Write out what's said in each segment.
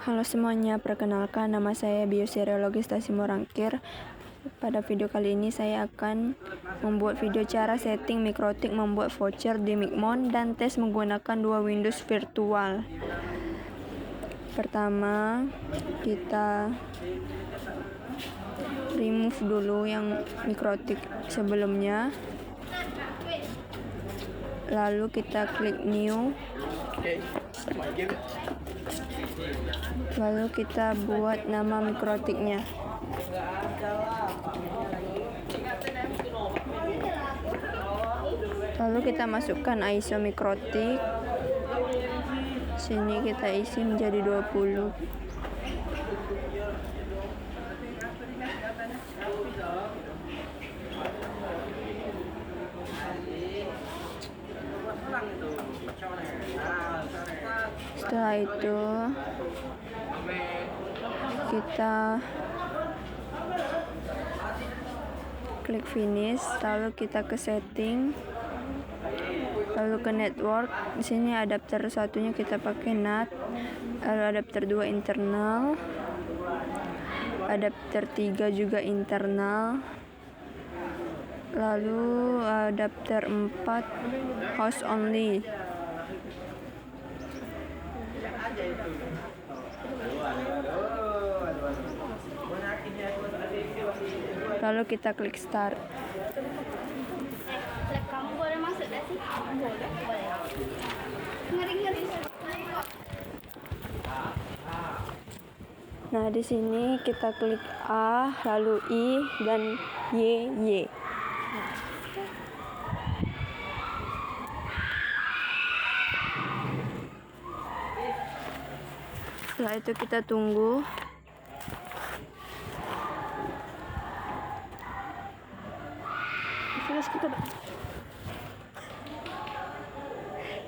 Halo semuanya, perkenalkan nama saya Bioseriologis Tasimorangkir. Pada video kali ini saya akan membuat video cara setting Mikrotik membuat voucher di Micmon dan tes menggunakan dua Windows virtual. Pertama, kita remove dulu yang Mikrotik sebelumnya. Lalu kita klik new. Lalu kita buat nama Mikrotiknya. Lalu kita masukkan ISO Mikrotik. Sini kita isi menjadi 20. Setelah itu kita klik finish, lalu kita ke setting, lalu ke network. Di sini adapter satunya kita pakai NAT, lalu adapter 2 internal, adapter 3 juga internal, lalu adapter 4 host only. Lalu kita klik start. Kamu boleh masuk dah sih? Boleh. Ngeri. Nah, di sini kita klik A, lalu I dan Y. Setelah itu kita tunggu.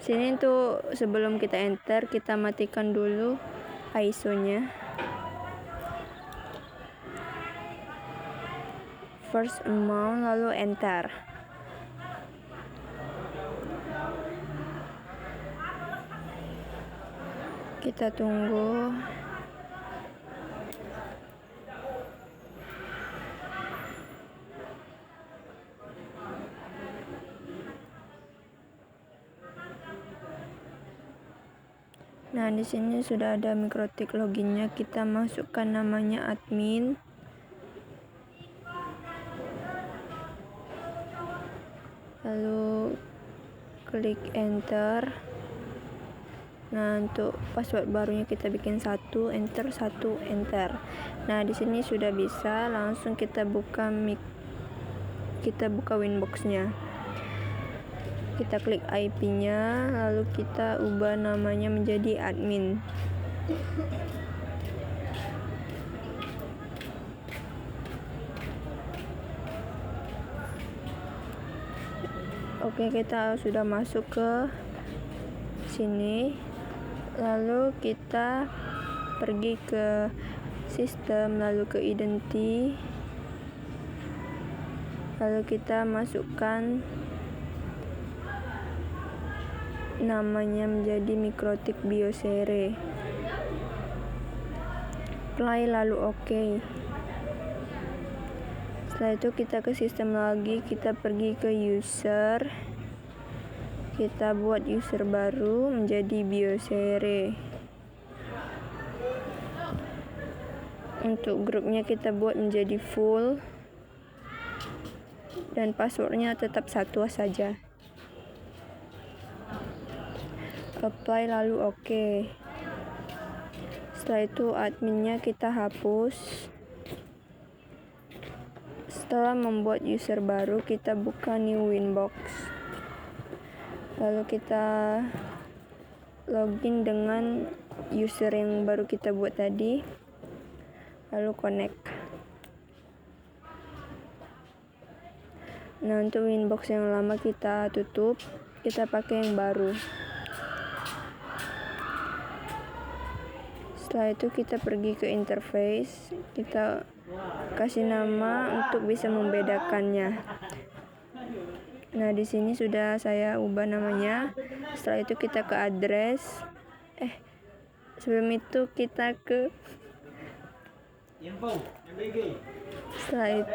Sini tuh sebelum kita enter, kita matikan dulu ISO-nya. First amount, lalu enter. Kita tunggu. Nah, di sini sudah ada Mikrotik loginnya. Kita masukkan namanya admin. Lalu klik enter. Nah, untuk password barunya kita bikin 1 enter. Nah, di sini sudah bisa. Langsung kita buka Winbox-nya. Kita klik IP-nya, lalu kita ubah namanya menjadi admin. Oke, kita sudah masuk ke sini. Lalu kita pergi ke sistem, lalu ke identity. Lalu kita masukkan namanya menjadi Mikrotik Biosere. Apply lalu OK. Setelah itu kita ke sistem lagi, kita pergi ke user. Kita buat user baru menjadi Biosere. Untuk grupnya kita buat menjadi full. Dan passwordnya tetap 1 saja. Apply lalu OK. Setelah itu adminnya kita hapus. Setelah membuat user baru, kita buka new Winbox. Lalu kita login dengan user yang baru kita buat tadi. Lalu connect. Nah, untuk Winbox yang lama kita tutup, kita pakai yang baru. Setelah itu kita pergi ke interface, kita kasih nama untuk bisa membedakannya. Nah, di sini sudah saya ubah namanya. Setelah itu kita ke address. Sebelum itu kita ke setelah itu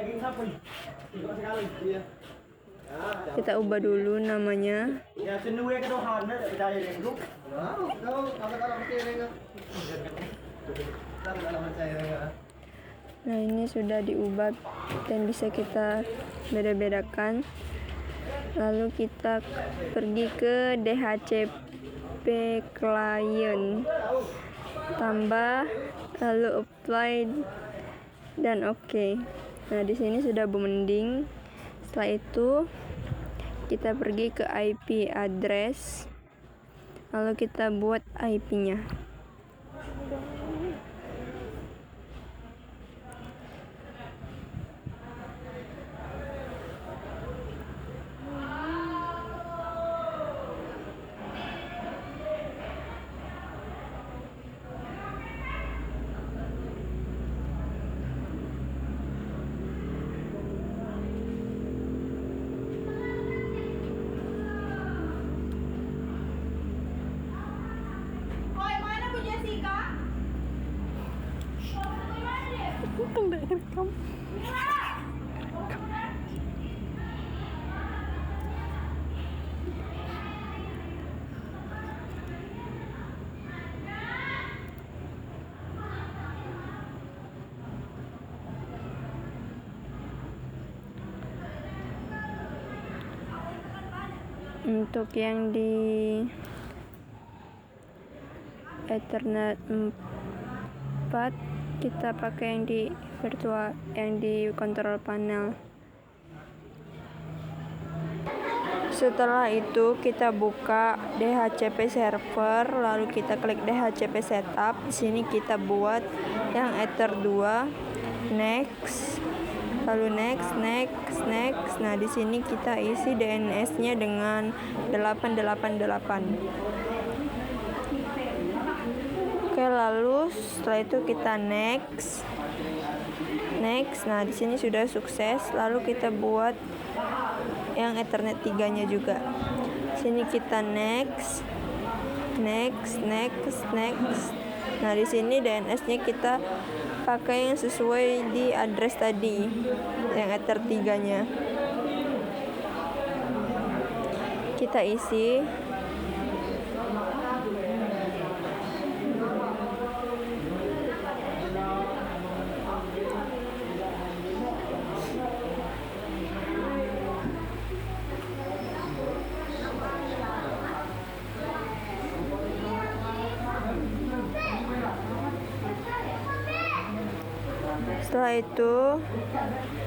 kita ubah dulu namanya. Nah, ini sudah diubah dan bisa kita beda-bedakan. Lalu kita pergi ke DHCP client, tambah, lalu apply dan oke. Nah, di sini sudah mending. Setelah itu kita pergi ke IP address, lalu kita buat IP-nya. Koi, mana Bu Jessica? Enggak rekam. Untuk yang di Ethernet 4 kita pakai yang di virtual, yang di control panel. Setelah itu kita buka DHCP server, lalu kita klik DHCP setup. Di sini kita buat yang Ether 2, next, lalu next. Nah, di sini kita isi DNS-nya dengan 888. Oke, lalu setelah itu kita next. Nah, di sini sudah sukses. Lalu kita buat yang Ethernet 3-nya juga. Sini kita next. Nah, di sini DNS-nya kita pakai yang sesuai di address tadi, yang Ether 3-nya. Kita isi. Setelah itu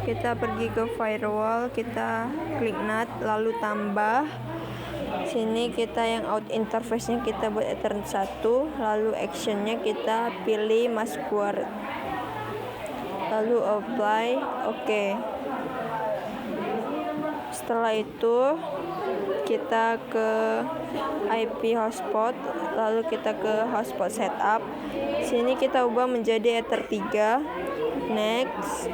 kita pergi ke firewall, kita klik NAT, lalu tambah. Sini kita yang out interface-nya kita buat Ethernet 1, lalu action-nya kita pilih masquerade, lalu apply, oke. Setelah itu kita ke IP hotspot, lalu kita ke hotspot setup. Sini kita ubah menjadi Ether 3. Next.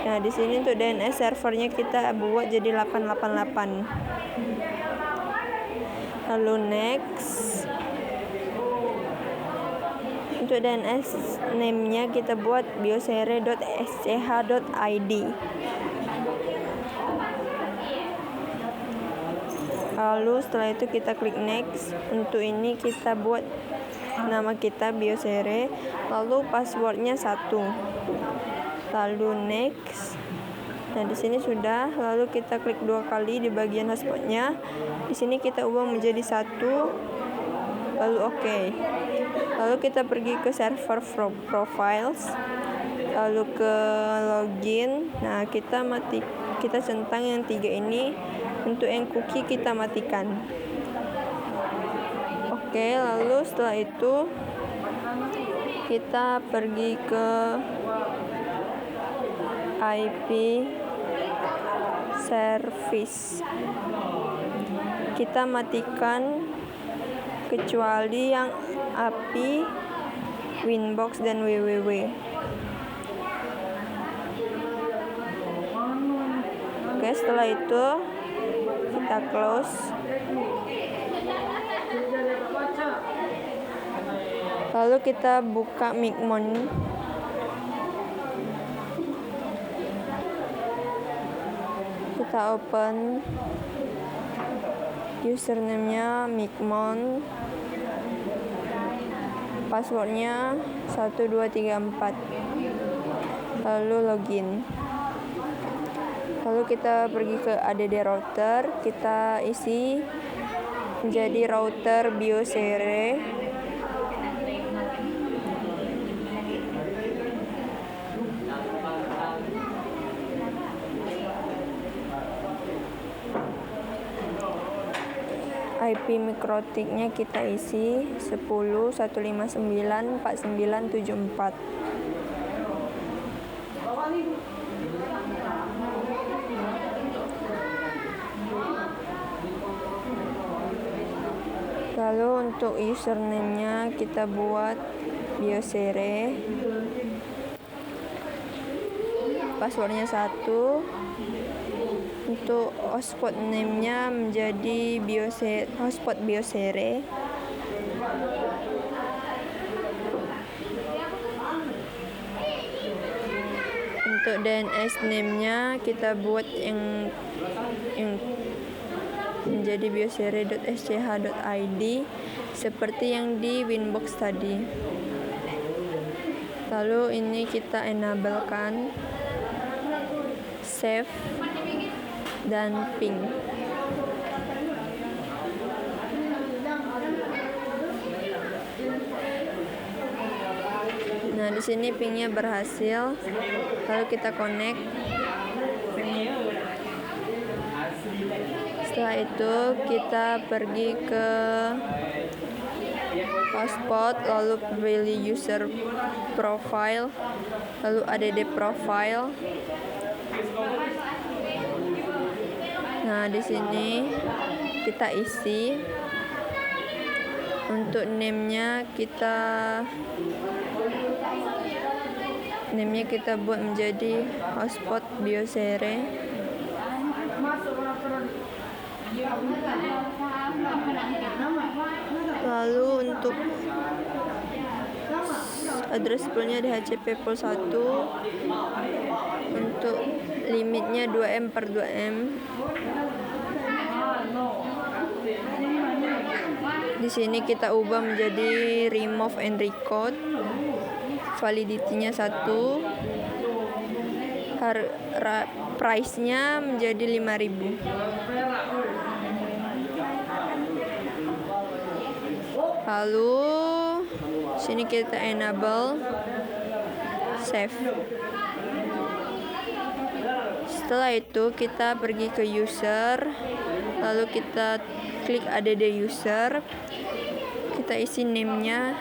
Nah, di sini untuk DNS servernya kita buat jadi 888. Lalu next. Untuk DNS name-nya kita buat biosere.sch.id. Lalu setelah itu kita klik next. Untuk ini kita buat nama kita Biosere, lalu passwordnya 1, lalu next. Nah, di sini sudah. Lalu kita klik 2 kali di bagian hotspotnya. Di sini kita ubah menjadi 1, lalu oke. Lalu kita pergi ke server profiles, lalu ke login. Nah, kita centang yang 3 ini. Untuk yang cookie kita matikan. Oke, lalu setelah itu kita pergi ke IP service. Kita matikan kecuali yang API, Winbox dan www. Oke, setelah itu kita close. Lalu kita buka Micmon. Kita open username-nya Micmon, passwordnya 1234, lalu login. Lalu kita pergi ke add router, kita isi menjadi router Biosere. IP mikrotiknya kita isi 10.159.49.74. Lalu untuk username-nya kita buat Biosere, passwordnya 1. Untuk hotspot name-nya menjadi hotspot Biosere. Untuk DNS name-nya kita buat yang menjadi biosere.sch.id seperti yang di Winbox tadi. Lalu ini kita enablekan save dan ping. Nah, di sini pingnya berhasil. Lalu kita connect. Setelah itu kita pergi ke hotspot, lalu pilih user profile, lalu add profile. Nah, di sini kita isi. Untuk name-nya kita buat menjadi hotspot Biosere. Lalu untuk address poolnya DHCP pool 1. Untuk limitnya 2M per 2M. Di sini kita ubah menjadi remove and record. Validity-nya 1. Price-nya menjadi 5.000. Lalu sini kita enable save. Setelah itu kita pergi ke user, lalu kita klik add user, kita isi name-nya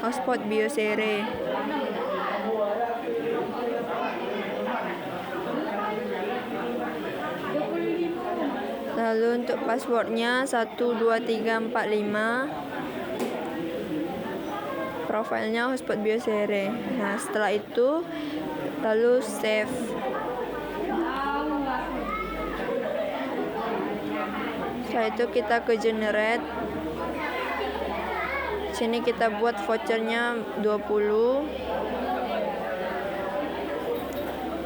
hotspot Biosere. Lalu untuk passwordnya 12345. Profilnya hotspot Biosere. Nah, setelah itu lalu save. Setelah itu kita ke generate. Sini kita buat vouchernya 20.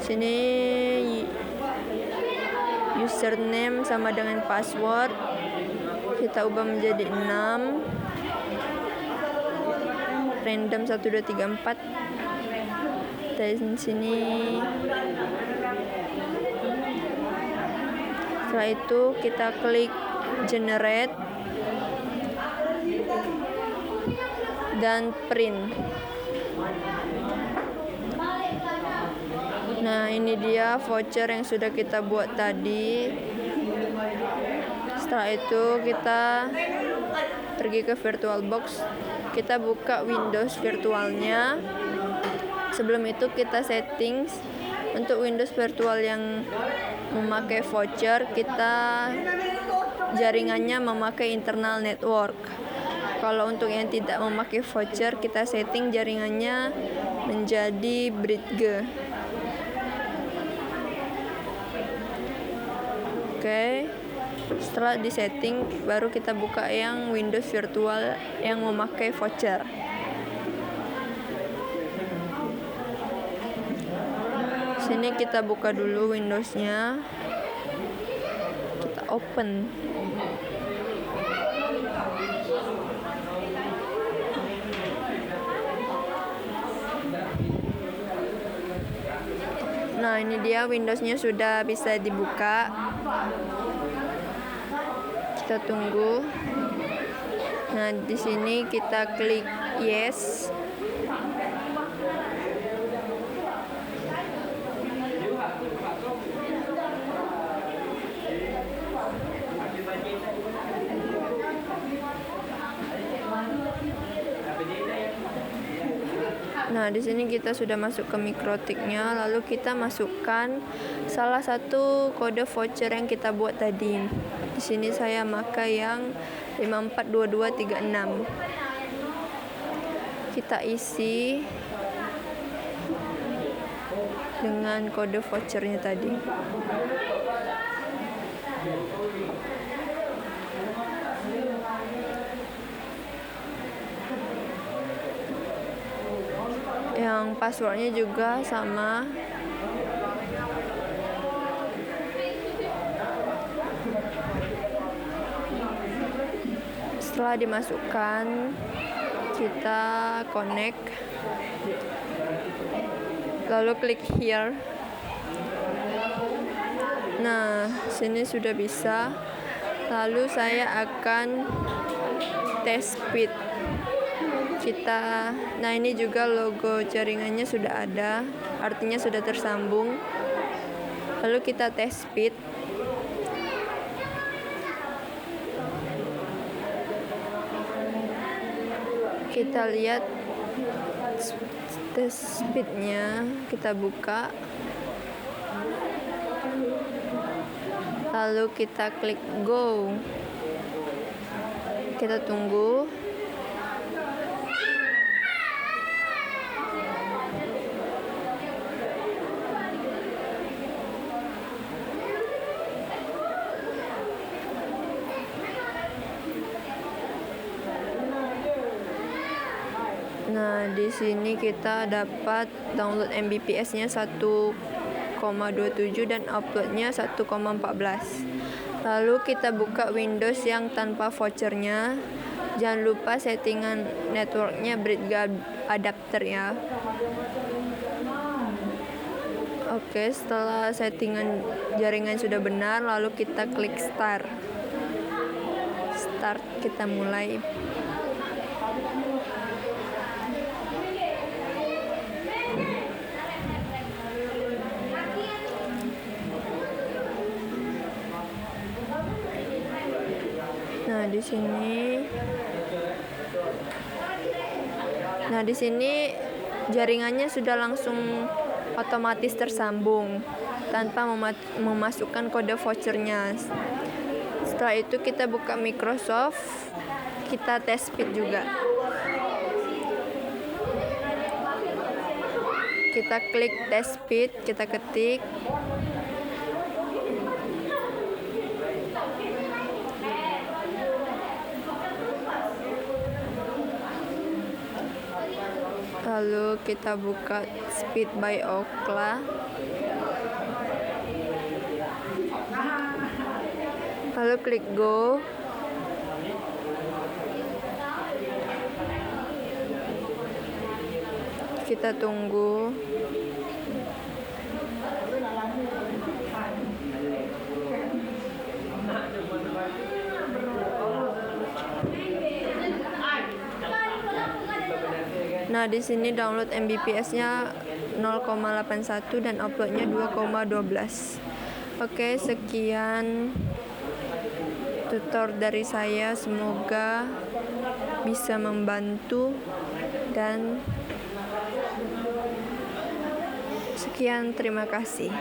Sini username sama dengan password kita ubah menjadi 6. Random 1234. Dan sini setelah itu kita klik generate dan print. Nah, ini dia voucher yang sudah kita buat tadi. Setelah itu kita pergi ke VirtualBox, kita buka Windows virtualnya. Sebelum itu kita settings. Untuk Windows virtual yang memakai voucher, kita jaringannya memakai internal network. Kalau untuk yang tidak memakai voucher, kita setting jaringannya menjadi Bridge. Oke. Setelah disetting, baru kita buka yang Windows virtual yang memakai voucher. Sini kita buka dulu Windows-nya. Kita open. Nah, ini dia Windows-nya sudah bisa dibuka. Kita tunggu. Nah, di sini kita klik yes. Nah, di sini kita sudah masuk ke Mikrotik-nya, lalu kita masukkan salah satu kode voucher yang kita buat tadi. Di sini saya pakai yang 542236. Kita isi dengan kode vouchernya tadi. Yang passwordnya juga sama. Setelah dimasukkan, kita connect, lalu klik here. Nah, sini sudah bisa. Lalu saya akan tes speed. Nah, ini juga logo jaringannya sudah ada, artinya sudah tersambung. Lalu kita tes speed. Kita lihat tes speednya, kita buka. Lalu kita klik go. Kita tunggu. Nah, di sini kita dapat download Mbps-nya 1,27 dan upload-nya 1,14. Lalu kita buka Windows yang tanpa vouchernya. Jangan lupa settingan networknya Bridge adapter ya. Oke, setelah settingan jaringan sudah benar, lalu kita klik start. Start, kita mulai. Nah, di sini jaringannya sudah langsung otomatis tersambung tanpa memasukkan kode vouchernya. Setelah itu kita buka Microsoft, kita tes speed juga. Kita klik tes speed, kita ketik. Lalu kita buka Speed by Ookla. Lalu klik go. Kita tunggu. Nah, di sini download Mbps-nya 0,81 dan upload-nya 2,12. Oke, sekian tutor dari saya, semoga bisa membantu dan sekian, terima kasih.